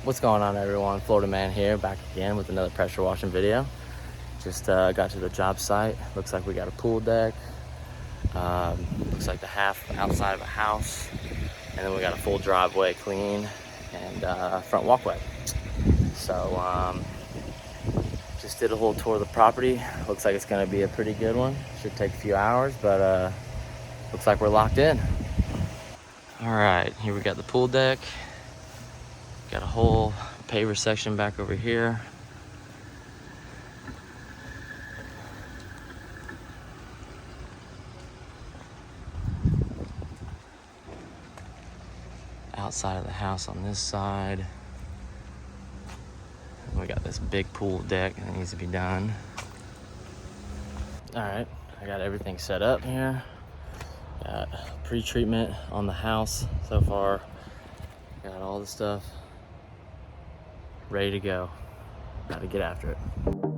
What's going on, everyone? Florida Man here, back again with another pressure washing video. Just got to the job site. Looks like we got a pool deck. Looks like the half outside of a house, and then we got a full driveway clean and front walkway. So just did a whole tour of the property. Looks like it's going to be a pretty good one. Should take a few hours, but looks like we're locked in. All right, here we got the pool deck. Got a whole paver section back over here. Outside of the house on this side. We got this big pool deck that needs to be done. All right, I got everything set up here. Got pre-treatment on the house so far. Got all the stuff ready to go. Got to get after it.